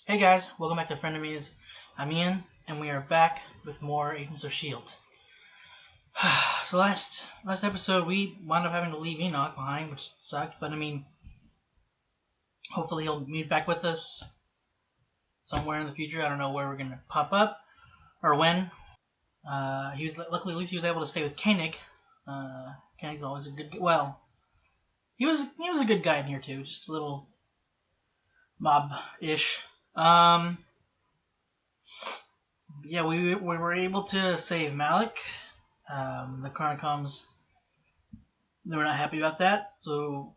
Hey guys, welcome back to Frenemies. I'm Ian, and we are back with more Agents of S.H.I.E.L.D. So last episode we wound up having to leave Enoch behind, which sucked, but I mean, hopefully he'll meet back with us somewhere in the future. I don't know where we're gonna pop up or when. Luckily at least he was able to stay with Koenig. Koenig's always a good he was a good guy in here too, just a little mob-ish. Yeah, we were able to save Mack. The Chronocoms, they were not happy about that, so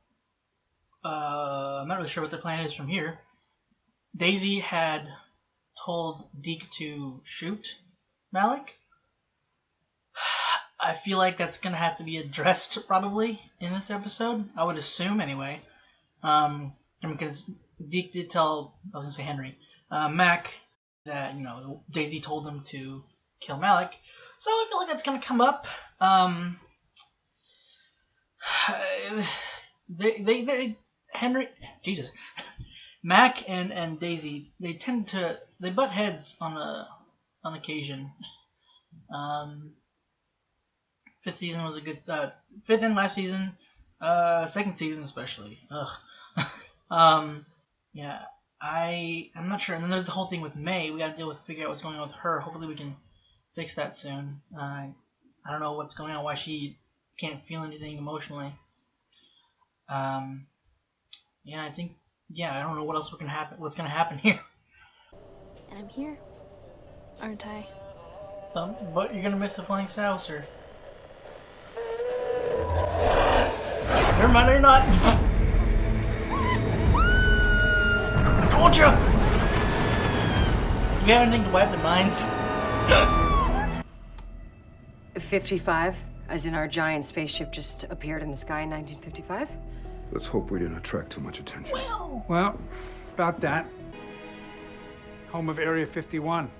I'm not really sure what the plan is from here. Daisy had told Deke to shoot Mack. I feel like that's gonna have to be addressed probably in this episode. I would assume anyway. Because Deke did tell, I was gonna say Henry, Mack, that Daisy told him to kill Mack. So I feel like that's gonna come up. Mack and Daisy, they butt heads on occasion. Fifth season was a good fifth and last season, second season especially. Yeah, I'm not sure. And then there's the whole thing with May. We got to figure out what's going on with her. Hopefully we can fix that soon. I don't know what's going on. Why she can't feel anything emotionally. Yeah, I think. Yeah, I don't know what else what's gonna happen here. And I'm here, aren't I? But you're gonna miss the flying saucer. Never mind, you're not. I told you. Do we have anything to wipe the minds? 55, as in our giant spaceship just appeared in the sky in 1955? Let's hope we didn't attract too much attention. Well, about that. Home of Area 51.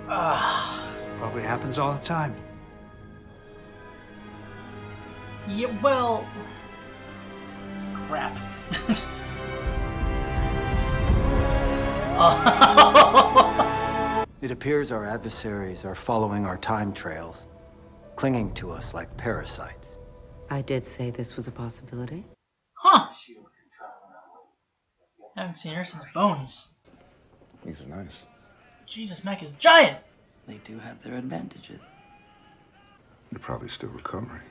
Probably happens all the time. Yeah, well... Crap. It appears our adversaries are following our time trails, clinging to us like parasites. I did say this was a possibility. Huh. I haven't seen her since Bones. These are nice. Jesus, Mack is giant! They do have their advantages. You're probably still recovering.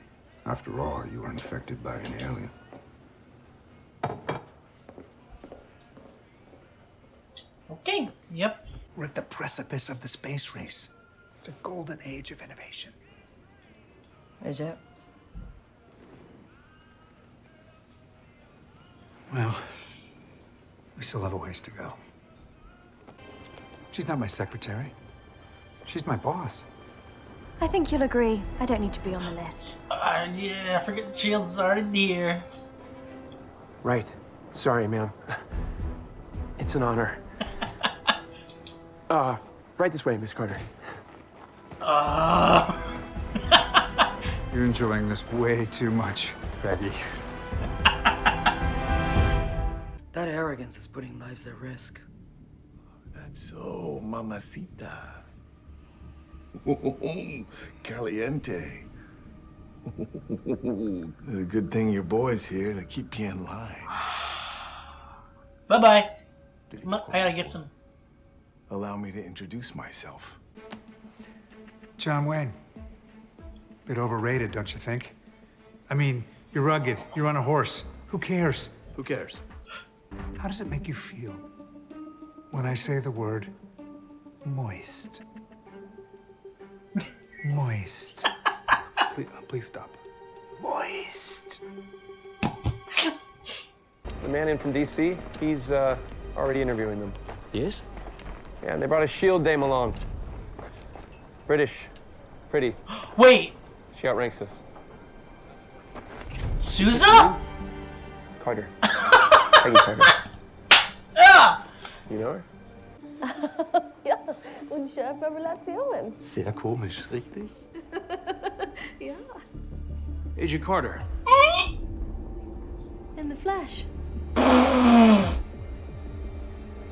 After all, you were infected by an alien. Okay, yep. We're at the precipice of the space race. It's a golden age of innovation. Is it? Well, we still have a ways to go. She's not my secretary. She's my boss. I think you'll agree. I don't need to be on the list. Yeah, I forget S.H.I.E.L.D's already here. Right. Sorry, ma'am. It's an honor. Right this way, Miss Carter. You're enjoying this way too much, Peggy. That arrogance is putting lives at risk. That's so, mamacita. Caliente. Good thing your boy's here to keep you in line. Bye-bye. I gotta get some. Allow me to introduce myself. John Wayne. Bit overrated, don't you think? I mean, you're rugged, you're on a horse. Who cares? Who cares? How does it make you feel when I say the word moist? Moist. Please stop. Moist. The man in from D.C., he's already interviewing them. He is? Yeah, and they brought a S.H.I.E.L.D. dame along. British. Pretty. Wait! She outranks us. Sousa? Carter. Peggy Carter. Yeah! You know her? Ja, unschärfer Relationen. Sehr komisch, richtig? Ja. Agent Carter. In the flesh.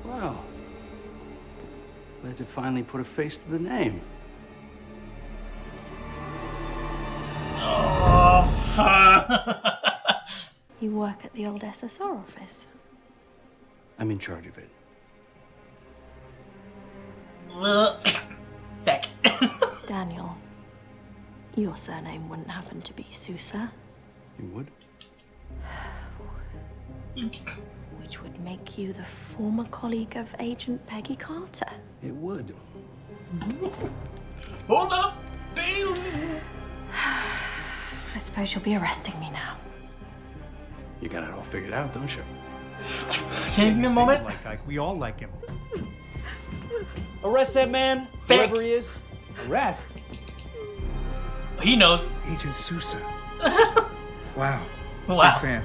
Wow. Glad to finally put a face to the name. Oh. You work at the old SSR office. I'm in charge of it. Beck. Daniel, your surname wouldn't happen to be Sousa, You would? which would make you the former colleague of Agent Peggy Carter. It would. Hold up, baby. I suppose you'll be arresting me now. You got it all figured out, don't you? Can you give me a moment? Like Ike. We all like him. Arrest that man, Beck. whoever he is. Arrest? He knows. Agent Sousa. Wow. Wow. Big fan.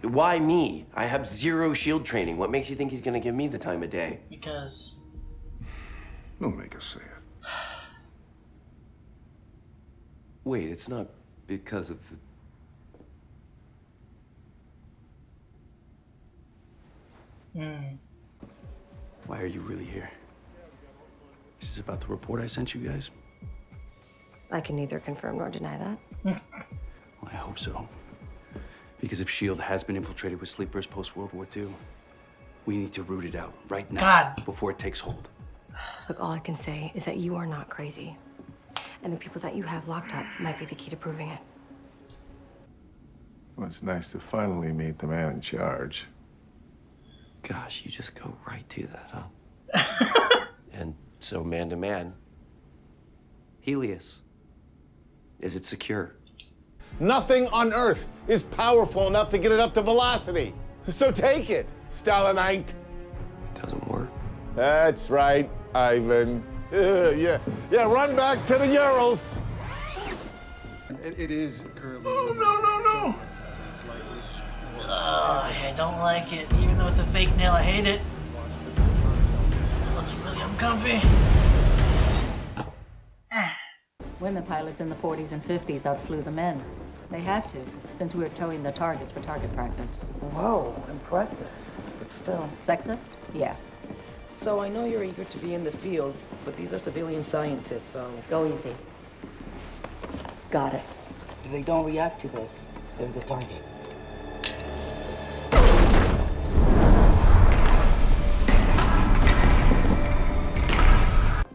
Why me? I have 0 S.H.I.E.L.D. training. What makes you think he's gonna give me the time of day? Because Don't make us say it. Wait, it's not because of the... Why are you really here? Is this about the report I sent you guys? I can neither confirm nor deny that. Well, I hope so. Because if S.H.I.E.L.D. has been infiltrated with sleepers post-World War II, we need to root it out right now God. before it takes hold. Look, all I can say is that you are not crazy. And the people that you have locked up might be the key to proving it. Well, it's nice to finally meet the man in charge. Gosh, you just go right to that, huh? And so, man to man, Helios, is it secure? Nothing on Earth is powerful enough to get it up to velocity. So take it, Stalinite. It doesn't work. That's right, Ivan. Yeah, run back to the Urals. It is currently... Oh, no. I don't like it. Even though it's a fake nail, I hate it. It looks really uncomfy. Women pilots in the 40s and 50s outflew the men. They had to, since we were towing the targets for target practice. Whoa, impressive. But still. Sexist? Yeah. So I know you're eager to be in the field, but these are civilian scientists, so... Go easy. Got it. If they don't react to this, they're the target.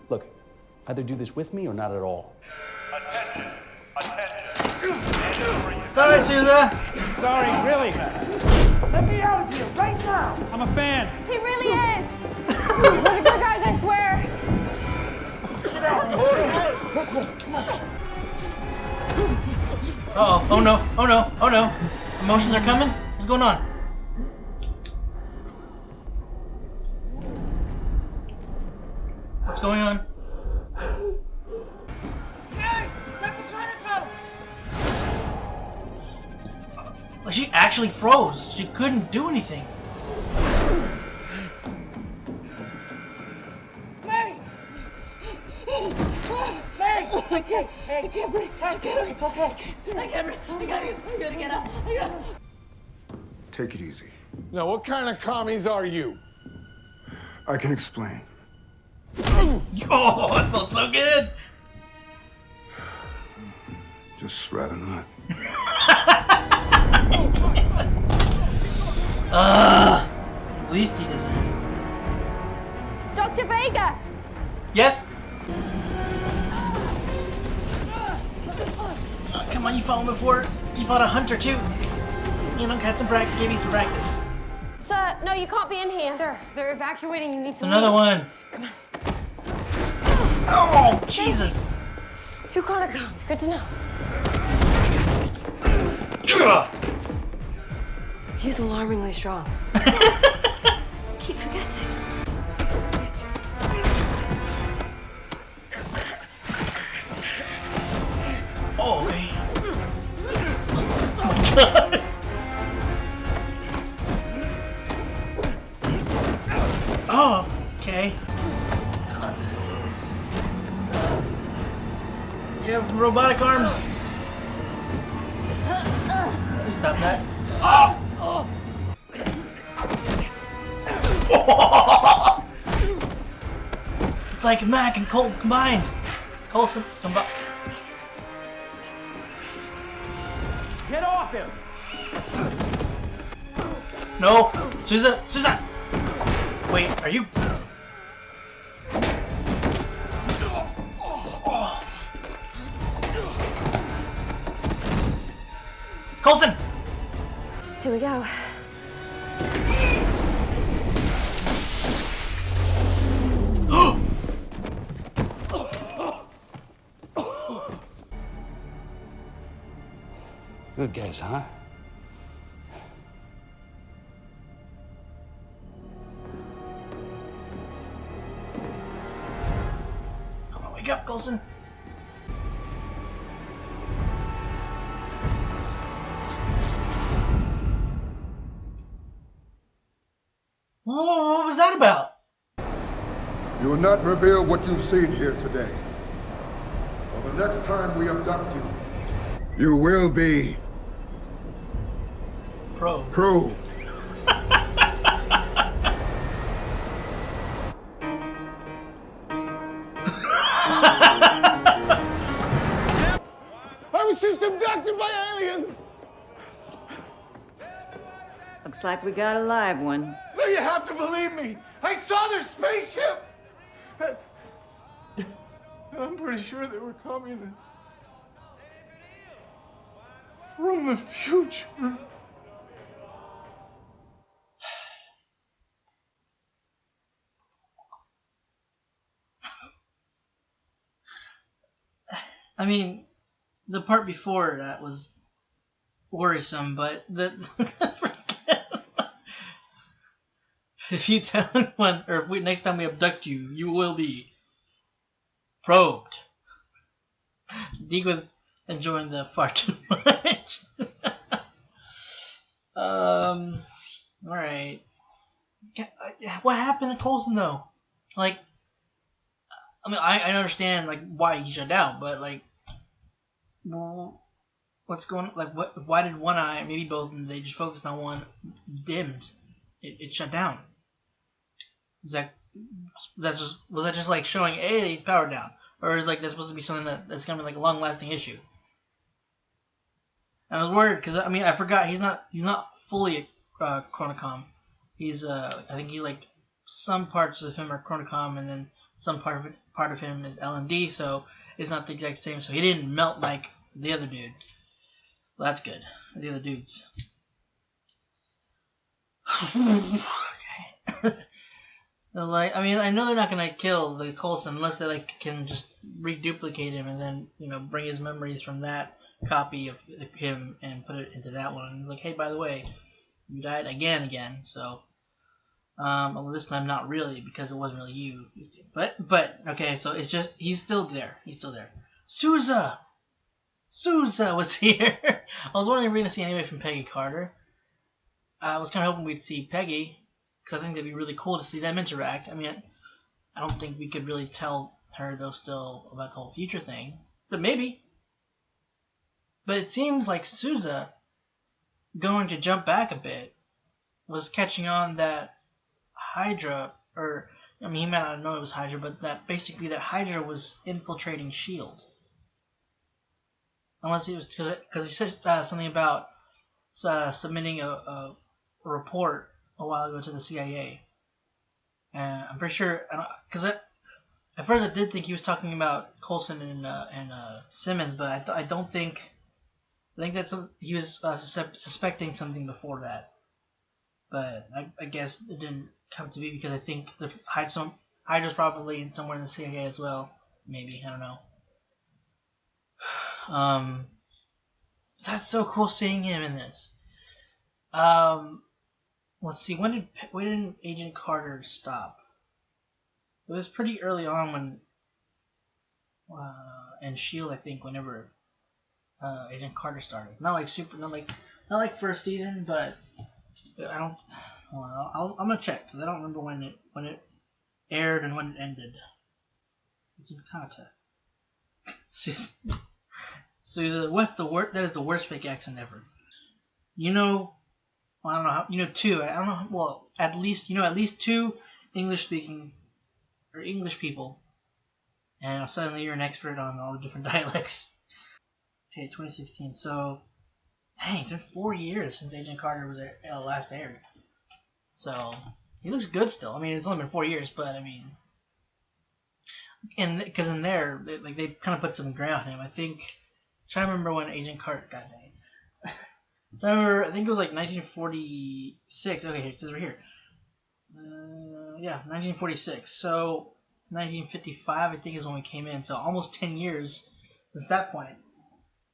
Look, either do this with me or not at all. Sorry, Sousa. Sorry, really. Let me out of here right now. I'm a fan. He really is. We're the good guys, I swear. Uh-oh. Oh no. Oh no. Oh no. Emotions are coming? What's going on? What's going on? Hey, that's a Chronocom. Well, she actually froze. She couldn't do anything. I can't breathe. It's okay. I can't breathe. I gotta get up. Take it easy. Now, what kind of commies are you? I can explain. Oh, it felt so good. Just rather not. At least he deserves. Dr. Vega. Yes. Come on, you fought one before. You fought a hunter too. You know, had some practice. Gave you some practice. Sir, no, you can't be in here. Sir, they're evacuating. You need to Another leave. one. Come on. Oh, Jesus. 2 Chronocoms. Good to know. He's alarmingly strong. Keep forgetting. Oh, okay. Oh my God. Oh, okay. You have robotic arms. Please stop that. Oh! like Mack and Colt combined. Coulson combined. Get off him! No, Sousa, Sousa. Wait, are you? Coulson. Here we go. Good guess, huh? Come on, wake up, Coulson. Whoa, what was that about? You will not reveal what you've seen here today. For the next time we abduct you, you will be Pro. I was just abducted by aliens! Looks like we got a live one. No, you have to believe me! I saw their spaceship! And I'm pretty sure they were communists. From the future. I mean, the part before that was worrisome, but if you tell anyone, or if next time we abduct you, you will be probed. Deke was enjoying the far too much. Alright. What happened to Coulson though? Like, I mean, I understand like why he shut down, but like, well, what's going? Like, what? Why did one eye, maybe both, and they just focused on one, dimmed? It shut down. Was that just like showing, hey, he's powered down, or is like that's supposed to be something that's gonna be like a long lasting issue? And I was worried because I mean I forgot he's not fully Chronocom. He's I think he like some parts of him are Chronocom, and then some part of him is LMD, so it's not the exact same. So he didn't melt like the other dude. Well, that's good. The other dudes. Like, I mean, I know they're not gonna kill the Coulson unless they like can just reduplicate him and then bring his memories from that copy of him and put it into that one. And it's like, hey, by the way, you died again. So, although this time not really because it wasn't really you. But okay, so it's just he's still there. Sousa was here. I was wondering if we were gonna see anybody from Peggy Carter. I was kind of hoping we'd see Peggy, because I think that'd be really cool to see them interact. I mean, I don't think we could really tell her, though, still about the whole future thing. But maybe. But it seems like Sousa, going to jump back a bit, was catching on that Hydra, or, I mean, he might not know it was Hydra, but that basically that Hydra was infiltrating S.H.I.E.L.D. Unless it was because he said something about submitting a report a while ago to the CIA. And I'm pretty sure, because at first I did think he was talking about Coulson and Simmons, but I don't think. I think that's he was suspecting something before that. But I guess it didn't come to be because I think the Hydra's probably somewhere in the CIA as well. Maybe, I don't know. That's so cool seeing him in this. Let's see. When did Agent Carter stop? It was pretty early on when, and S.H.I.E.L.D. I think whenever Agent Carter started. Not like first season, but I don't. Well, I'm gonna check because I don't remember when it aired and when it ended. Agent Carter. So what's the worst? That is the worst fake accent ever. Well, I don't know how. Two. I don't know. Well, at least two English speaking or English people and suddenly you're an expert on all the different dialects. Okay, 2016. So, dang, it's been 4 years since Agent Carter was last aired. So he looks good still. I mean, it's only been 4 years, but I mean, and because in there, they kind of put some gray on him. I think. I'm trying to remember when Agent Carter got named. I think it was like 1946. Okay, it says right here. Yeah, 1946. So 1955, I think, is when we came in. So almost 10 years since that point.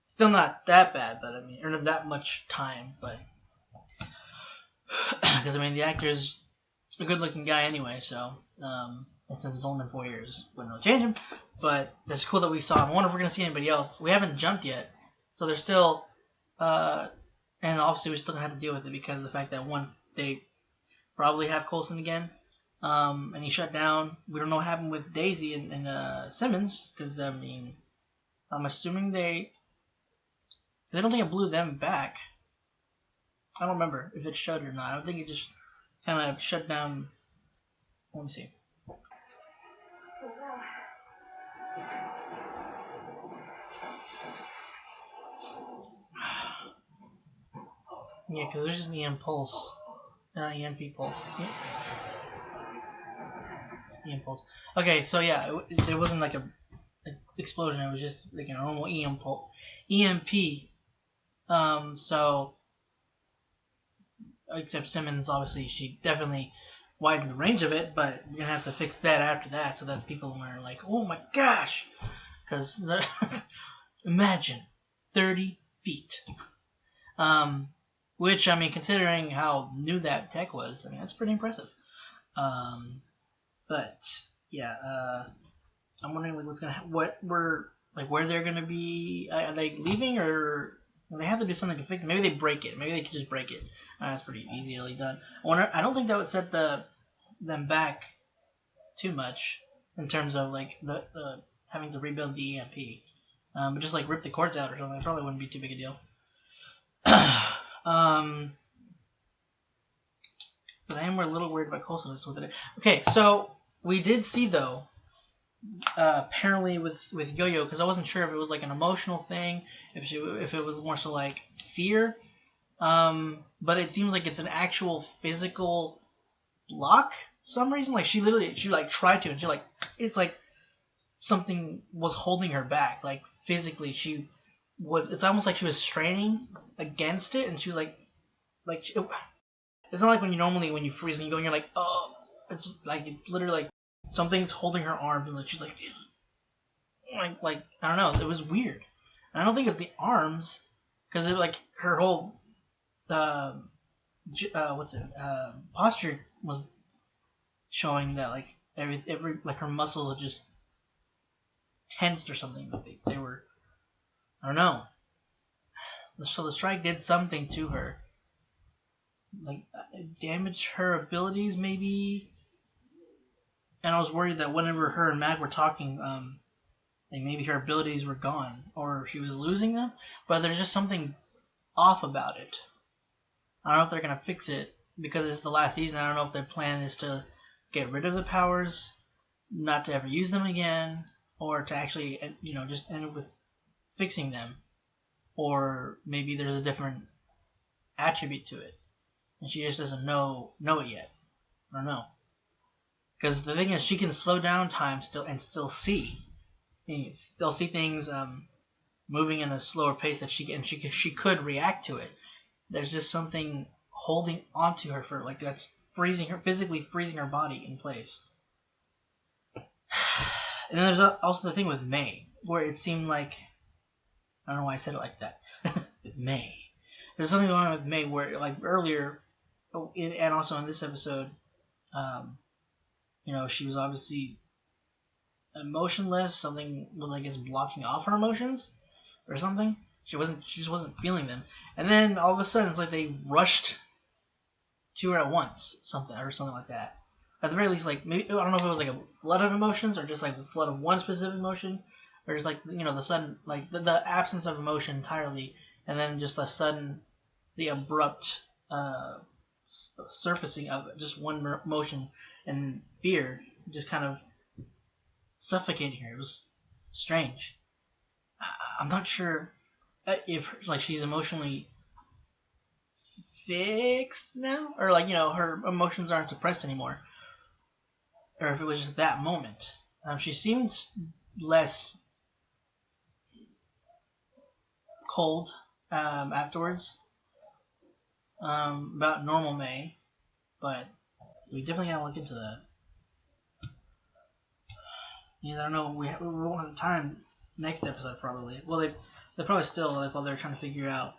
Still not that bad, but I mean, or not that much time, but because I mean, the actor's a good-looking guy anyway. So and since it's only been 4 years, wouldn't really change him. But it's cool that we saw him. I wonder if we're gonna see anybody else. We haven't jumped yet, so there's still. And obviously we still have to deal with it because of the fact that one, they probably have Coulson again, and he shut down. We don't know what happened with Daisy and Simmons, because I mean, I'm assuming they don't think it blew them back. I don't remember if it shut or not. I don't think it just kind of shut down. Let me see. Yeah, because there's just an EM pulse. EMP pulse. EM pulse. Okay, so yeah, it wasn't like a explosion. It was just like a normal EMP. So, except Simmons, obviously, she definitely widened the range of it, but we're going to have to fix that after that so that people are like, oh my gosh! Because, imagine, 30 feet. Which, I mean, considering how new that tech was, I mean, that's pretty impressive. But, yeah, I'm wondering like where they're gonna be. Are they leaving, or they have to do something to fix it? Maybe they break it. Maybe they could just break it. That's pretty easily done. I don't think that would set them back too much in terms of like the having to rebuild the EMP. But just like rip the cords out or something, it probably wouldn't be too big a deal. But I am a little worried about Coulson with it. Okay, so we did see though. Apparently with Yo-Yo, because I wasn't sure if it was like an emotional thing, if it was more so like fear, but it seems like it's an actual physical block. For some reason, like she like tried to, and she like it's like something was holding her back, like physically she was. It's almost like she was straining against it, and she was like it's not like when you freeze and you go and you're like, oh, it's literally like something's holding her arms, and like she's like I don't know. It was weird. And I don't think it's the arms, because it like her whole posture was showing that like every like her muscles had just tensed or something. They were, I don't know. So the strike did something to her, like damaged her abilities maybe. And I was worried that whenever her and Mack were talking, like maybe her abilities were gone or she was losing them. But there's just something off about it. I don't know if they're gonna fix it because it's the last season. I don't know if their plan is to get rid of the powers, not to ever use them again, or to actually just end up with fixing them, or maybe there's a different attribute to it and she just doesn't know it yet. I don't know. Because the thing is, she can slow down time still see. You still see things moving in a slower pace that she could react to it. There's just something holding onto her for like that's physically freezing her body in place. And then there's also the thing with May, where it seemed like, I don't know why I said it like that. With May, there's something going on with May where like earlier, and also in this episode, she was obviously emotionless. Something was, I guess, blocking off her emotions or something. She just wasn't feeling them. And then all of a sudden, it's like they rushed to her at once, something like that. At the very least, like maybe I don't know if it was like a flood of emotions or just like the flood of one specific emotion, or just like the sudden like the absence of emotion entirely, and then just the abrupt surfacing of just one emotion, and fear just kind of suffocating her. It was strange. I'm not sure if like she's emotionally fixed now, or like her emotions aren't suppressed anymore, or if it was just that moment. She seems less cold afterwards about normal May, but we definitely gotta look into that. I don't know. We won't have time next episode probably. Well, they probably still while they're trying to figure out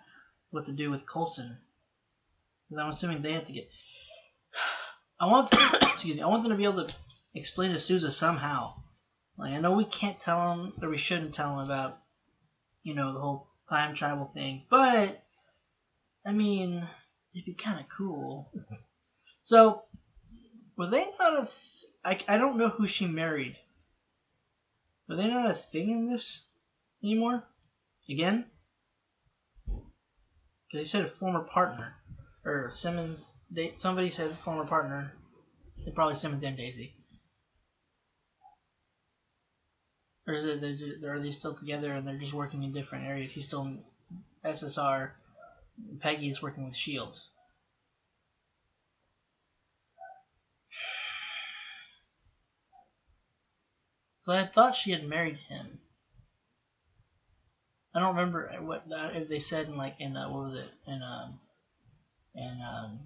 what to do with Coulson, because I'm assuming they have to get. I want excuse me. I want them to be able to explain to Sousa somehow. Like I know we can't tell him, or we shouldn't tell him about the whole time travel thing, but I mean it'd be kind of cool. So were they not I don't know who she married. Were they not a thing in this anymore? Again? Because he said a former partner. Or Simmons. Somebody said former partner. It's probably Simmons and Daisy. Or are they still together and they're just working in different areas? He's still in SSR. Peggy's working with S.H.I.E.L.D. So I thought she had married him. I don't remember if they said in what was it in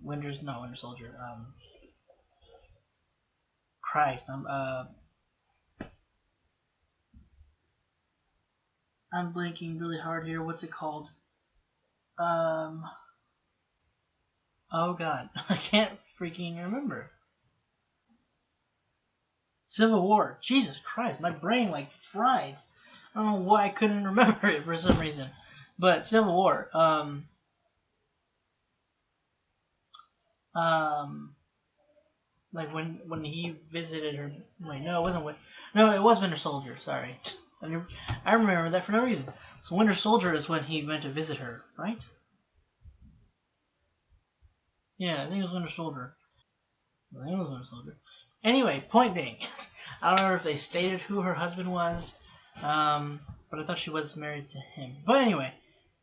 Winter Soldier. Christ, I'm blanking really hard here. What's it called? Oh God, I can't freaking remember. Civil War. Jesus Christ, my brain fried. I don't know why I couldn't remember it for some reason. But Civil War. Like when he visited her. Wait, no, it wasn't. No, it was Winter Soldier. Sorry, I remember that for no reason. So Winter Soldier is when he went to visit her, right? Yeah, I think it was Winter Soldier. Anyway, point being, I don't know if they stated who her husband was, but I thought she was married to him. But anyway,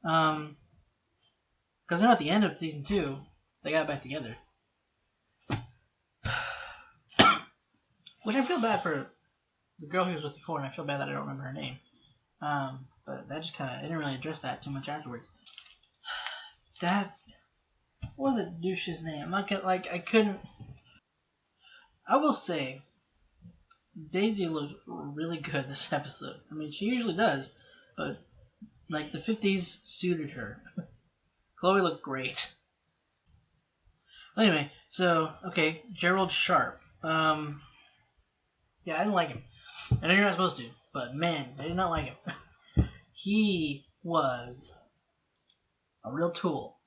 because at the end of season 2, they got back together. Which I feel bad for the girl he was with before, and I feel bad that I don't remember her name. But that just I didn't really address that too much afterwards. What was the douche's name? I couldn't. I will say, Daisy looked really good this episode. I mean, she usually does, but the 50s suited her. Chloe looked great. Anyway, so okay, Gerald Sharpe. Yeah, I didn't like him. I know you're not supposed to, but man, I did not like him. He was a real tool.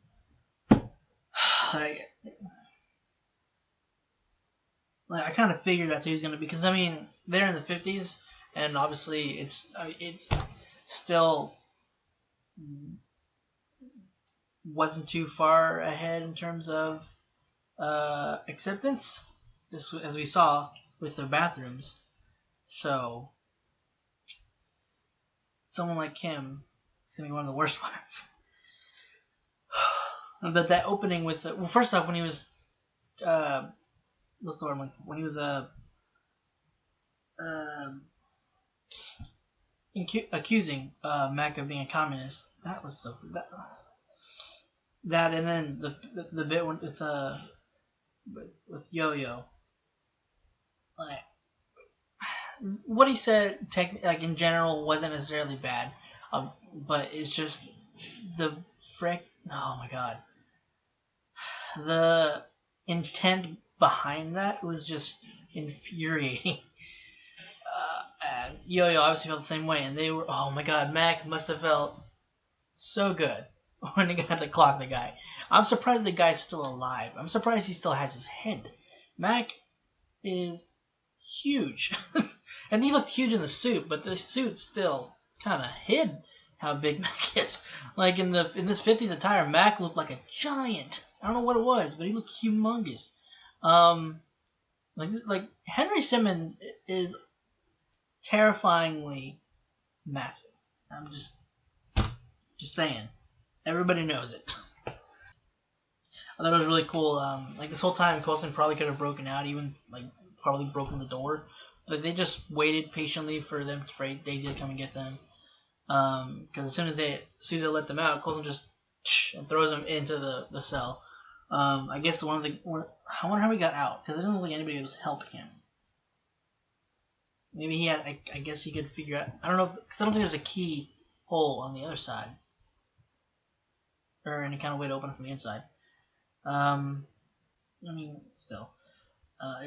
I kind of figured that's who he was going to be, because I mean they're in the 50s, and obviously it's still wasn't too far ahead in terms of acceptance, as we saw with the bathrooms. So someone like him is going to be one of the worst ones. But that opening with first off, when he was what's the word? When he was accusing Mack of being a communist, that was so that and then the bit with Yo-Yo, what he said in general wasn't necessarily bad, but it's just the oh my god, the intent behind that was just infuriating. Yo-Yo obviously felt the same way, and they were, oh my god, Mack must have felt so good when he got to clock the guy. I'm surprised the guy's still alive. I'm surprised he still has his head. Mack is huge. And he looked huge in the suit, but the suit still kind of hid how big Mack is. In this 50s attire, Mack looked like a giant. I don't know what it was, but he looked humongous. Henry Simmons is terrifyingly massive. I'm just saying. Everybody knows it. I thought it was really cool. Like this whole time, Coulson probably could have broken out, even like probably broken the door, but they just waited patiently for them for Daisy to come and get them. Because as soon as they let them out, Coulson just and throws them into the cell. I guess I wonder how he got out, because it didn't look like anybody was helping him. Maybe he had. I guess he could figure out. I don't know, because I don't think there's a key hole on the other side, or any kind of way to open it from the inside. I mean, still. I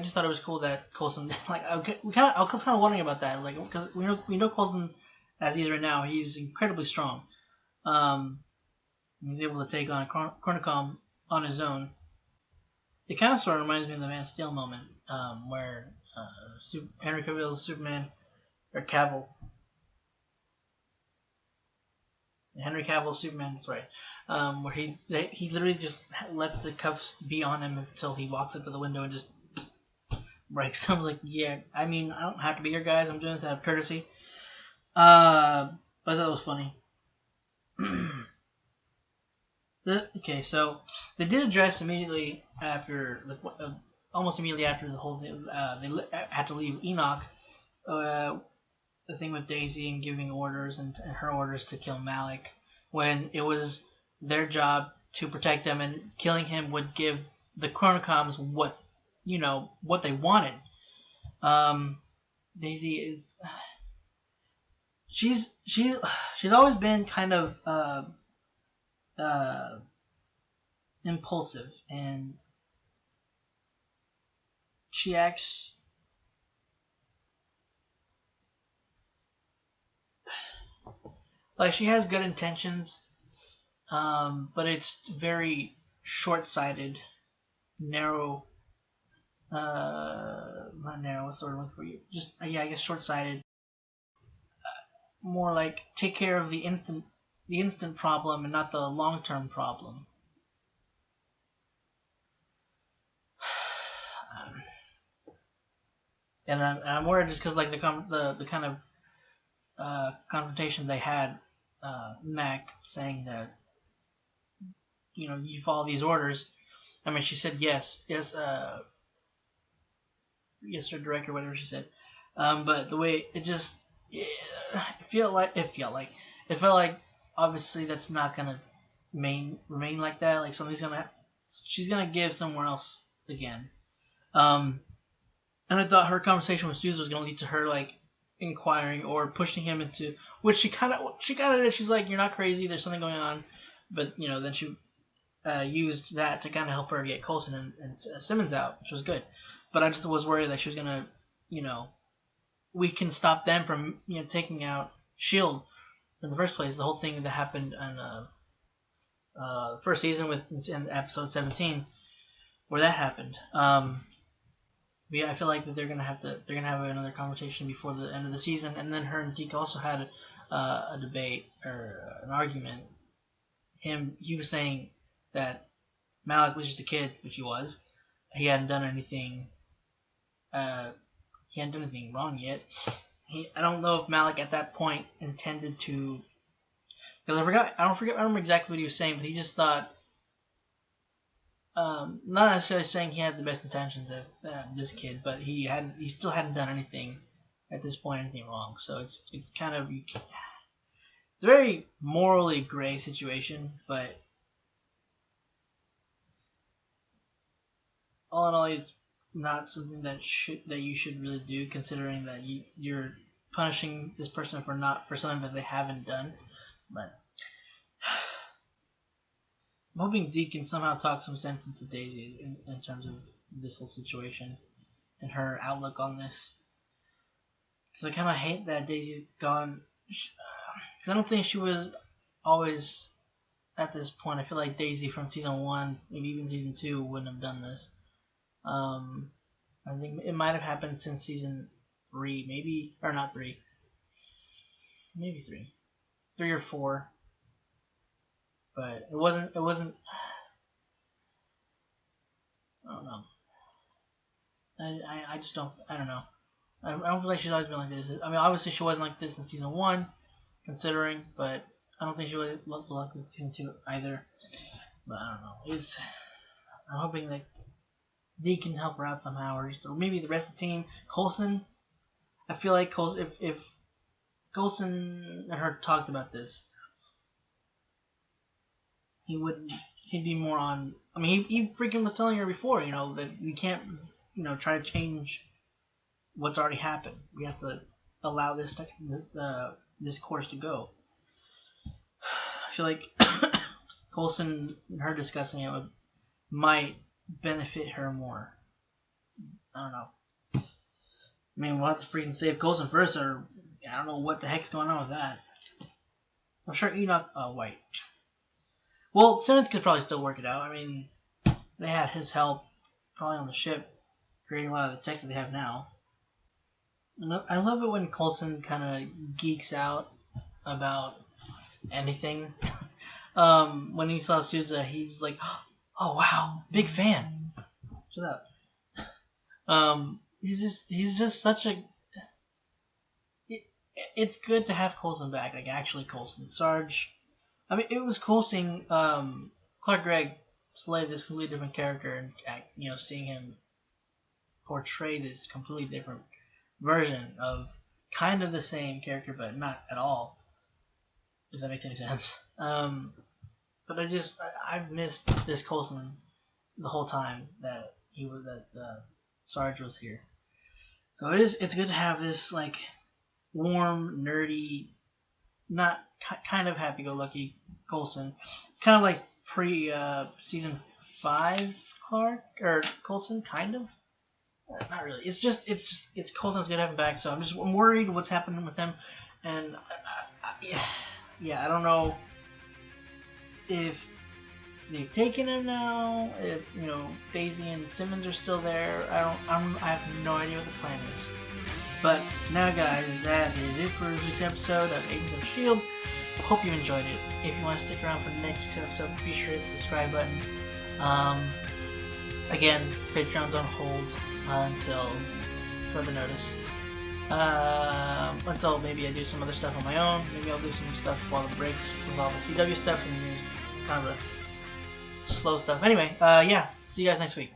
just thought it was cool that Coulson, like, I was kind of wondering about that, like, because we know Coulson as he is right now, he's incredibly strong. He's able to take on Chronocom on his own. It kind of sort of reminds me of the Man of Steel moment, where Henry Cavill's Superman, or Henry Cavill's Superman, that's right, where he literally just lets the cuffs be on him until he walks up to the window and just breaks them. I was like, yeah, I mean, I don't have to be here, guys. I'm doing this out of courtesy. But I thought it was funny. Okay, so they did address immediately after, almost immediately after the whole thing, they had to leave Enoch, the thing with Daisy and giving orders and her orders to kill Mack, when it was their job to protect them, and killing him would give the Chronocoms what they wanted. Daisy is she's always been kind of impulsive, and she acts like she has good intentions, but it's very short-sighted, narrow. Not narrow. What's the word I'm looking for? You just I guess short-sighted. More like take care of the instant problem and not the long-term problem. And I'm worried just because like the kind of confrontation they had, Mack saying that you follow these orders. I mean, she said yes, sir, director, whatever she said. But the way it just it felt like obviously that's not gonna remain like that. Like she's gonna give somewhere else again. And I thought her conversation with Sousa was gonna lead to her like inquiring or pushing him into, which she kind of did. She's like, you're not crazy. There's something going on, but then she used that to kind of help her get Coulson and Simmons out, which was good. But I just was worried that she was gonna, we can stop them from taking out S.H.I.E.L.D. in the first place. The whole thing that happened in the first season in episode 17, where that happened. But yeah, I feel like that they're gonna have another conversation before the end of the season, and then her and Deke also had a debate or an argument. He was saying that Mack was just a kid, which he was. He hadn't done anything. He hadn't done anything wrong yet. I don't know if Mack at that point intended to. Because I don't remember exactly what he was saying, but he just thought. Not necessarily saying he had the best intentions as this kid, but he still hadn't done anything at this point, anything wrong. So it's kind of it's a very morally gray situation, but all in all, it's not something that you should really do, considering that you're punishing this person for something that they haven't done. But I'm hoping Deke can somehow talk some sense into Daisy in terms of this whole situation and her outlook on this. Because I kind of hate that Daisy's gone. Because I don't think she was always at this point. I feel like Daisy from season 1, maybe even season 2, wouldn't have done this. I think it might have happened since season 3, maybe, or not 3. Maybe 3 or 4. But it wasn't. I don't know. I just don't. I don't know. I don't feel like she's always been like this. I mean, obviously she wasn't like this in season 1, considering, but I don't think she was like this in season 2 either. But I don't know. I'm hoping that they can help her out somehow, or maybe the rest of the team. Coulson, I feel like if Coulson and her talked about this, he'd be more on. I mean, he freaking was telling her before, that we can't, try to change what's already happened. We have to allow this course to go. I feel like Coulson and her discussing it might benefit her more. I don't know. I mean, we'll have to freaking save Coulson first, or I don't know what the heck's going on with that. I'm sure Enoch. Oh, wait. Well, Simmons could probably still work it out. I mean, they had his help probably on the ship, creating a lot of the tech that they have now. And I love it when Coulson kind of geeks out about anything. When he saw Sousa, he was like, "Oh wow, big fan." Shut up. He's just such a. It's good to have Coulson back, like actually Coulson. Sarge. I mean, it was cool seeing Clark Gregg play this completely different character, and seeing him portray this completely different version of kind of the same character, but not at all. If that makes any sense. But I've missed this Coulson the whole time that Sarge was here. So it's good to have this like warm, nerdy, not kind of happy-go-lucky Coulson. Kind of like season 5 Clark or Coulson, kind of. Not really. It's Coulson's good to have him back. So I'm worried what's happening with him, and I don't know if they've taken him now. If Daisy and Simmons are still there. I have no idea what the plan is. But now, guys, that is it for this week's episode of Agents of S.H.I.E.L.D. Hope you enjoyed it. If you want to stick around for the next week's episode, be sure to hit the subscribe button. Again, Patreon's on hold until further notice. Until maybe I do some other stuff on my own. Maybe I'll do some stuff while the breaks with all the CW stuff and kind of the slow stuff. Anyway, yeah, see you guys next week.